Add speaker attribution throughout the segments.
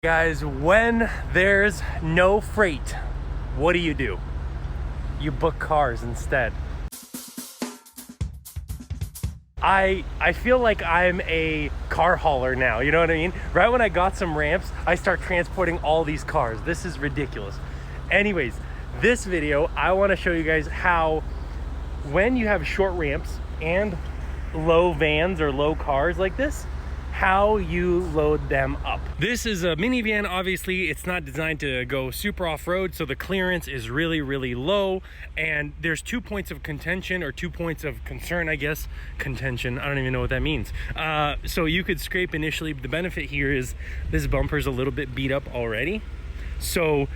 Speaker 1: Guys, when there's no freight, what do? You book cars instead. I feel like I'm a car hauler now, you know what I mean? Right when I got some ramps, I start transporting all these cars. This is ridiculous. Anyways, this video, I want to show you guys how when you have short ramps and low vans or low cars like this, how you load them up. This is a minivan. Obviously it's not designed to go super off-road, so the clearance is really low, and there's 2 points of contention, or 2 points of concern, I guess. Contention, I don't even know what that means. So you could scrape initially. The benefit here is this bumper's a little bit beat up already, so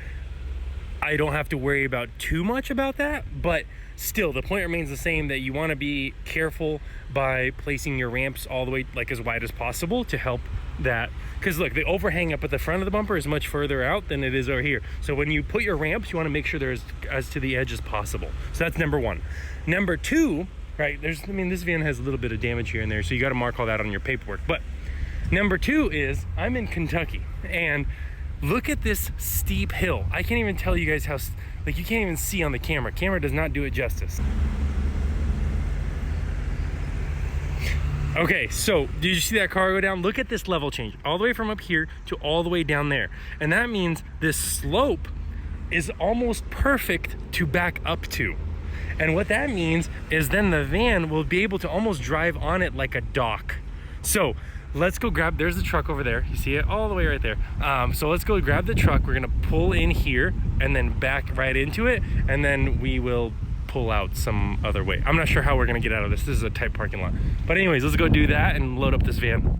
Speaker 1: I don't have to worry about too much about that. But still, the point remains the same, that you want to be careful by placing your ramps all the way like as wide as possible to help that, because look, the overhang up at the front of the bumper is much further out than it is over here. So when you put your ramps, you want to make sure they're as to the edge as possible. So that's number one. Number two, right, this van has a little bit of damage here and there, so you got to mark all that on your paperwork. But number two is, I'm in Kentucky, and look at this steep hill. I can't even tell you guys how, like, you can't even see on the camera. Camera does not do it justice. Okay, so did you see that car go down? Look at this level change, all the way from up here to all the way down there. And that means this slope is almost perfect to back up to. And what that means is then the van will be able to almost drive on it like a dock. So let's go grab, there's the truck over there. You see it all the way right there. So let's go grab the truck. We're gonna pull in here and then back right into it. And then we will pull out some other way. I'm not sure how we're gonna get out of this. This is a tight parking lot. But anyways, let's go do that and load up this van.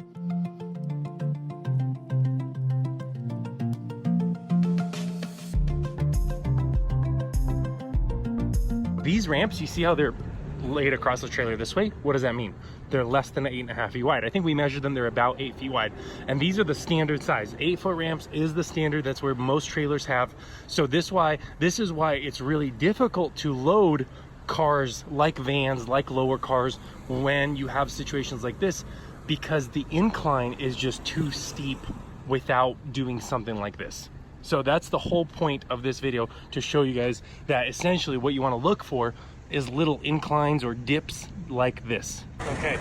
Speaker 1: These ramps, you see how they're laid across the trailer this way? What does that mean? They're less than 8.5 feet wide. I think we measured them, they're about 8 feet wide. And these are the standard size. 8-foot ramps is the standard. That's where most trailers have. So this is why it's really difficult to load cars like vans, like lower cars, when you have situations like this, because the incline is just too steep without doing something like this. So that's the whole point of this video, to show you guys that essentially what you want to look for is little inclines or dips like this. Okay,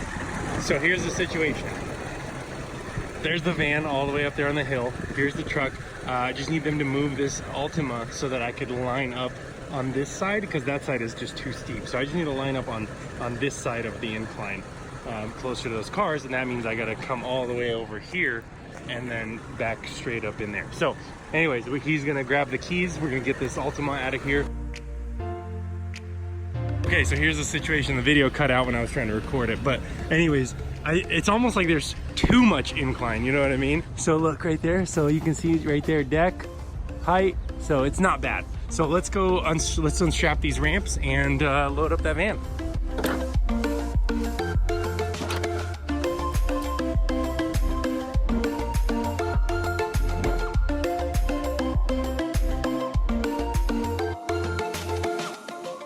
Speaker 1: so here's the situation. There's the van all the way up there on the hill. Here's the truck. I just need them to move this Altima so that I could line up on this side, because that side is just too steep. So I just need to line up on this side of the incline, closer to those cars, and that means I gotta come all the way over here and then back straight up in there. So anyways, he's gonna grab the keys. We're gonna get this Altima out of here. Okay, so here's the situation. The video cut out when I was trying to record it, but anyways, it's almost like there's too much incline, you know what I mean? So look right there, so you can see right there, deck, height, so it's not bad. So let's go, let's unstrap these ramps and load up that van.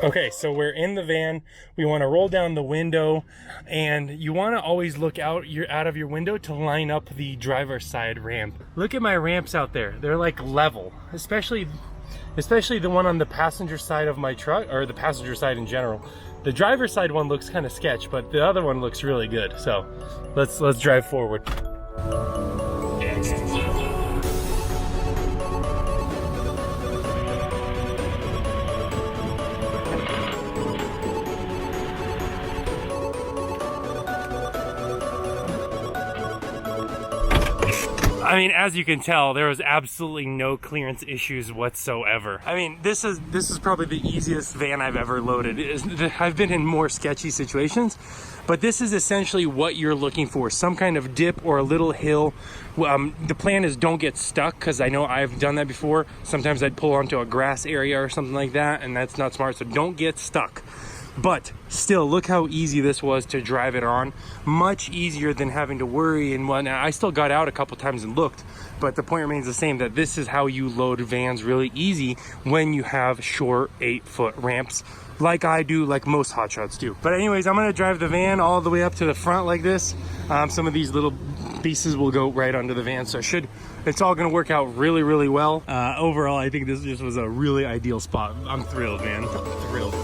Speaker 1: Okay, so we're in the van. We want to roll down the window, and you want to always look out of your window to line up the driver's side ramp. Look at my ramps out there. They're like level, especially the one on the passenger side of my truck, or the passenger side in general. The driver's side one looks kind of sketch, but the other one looks really good. So let's drive forward. I mean, as you can tell, there was absolutely no clearance issues whatsoever. I mean, this is probably the easiest van I've ever loaded. I've been in more sketchy situations, but this is essentially what you're looking for, some kind of dip or a little hill. The plan is don't get stuck, because I know I've done that before. Sometimes I'd pull onto a grass area or something like that, and that's not smart, so don't get stuck. But still, look how easy this was to drive it on. Much easier than having to worry and whatnot. I still got out a couple times and looked, but the point remains the same, that this is how you load vans really easy when you have short 8-foot ramps like I do, like most hotshots do. But anyways, I'm gonna drive the van all the way up to the front like this. Some of these little pieces will go right under the van, so it it's all gonna work out really, really well. Overall, I think this just was a really ideal spot. I'm thrilled, man. Thrilled.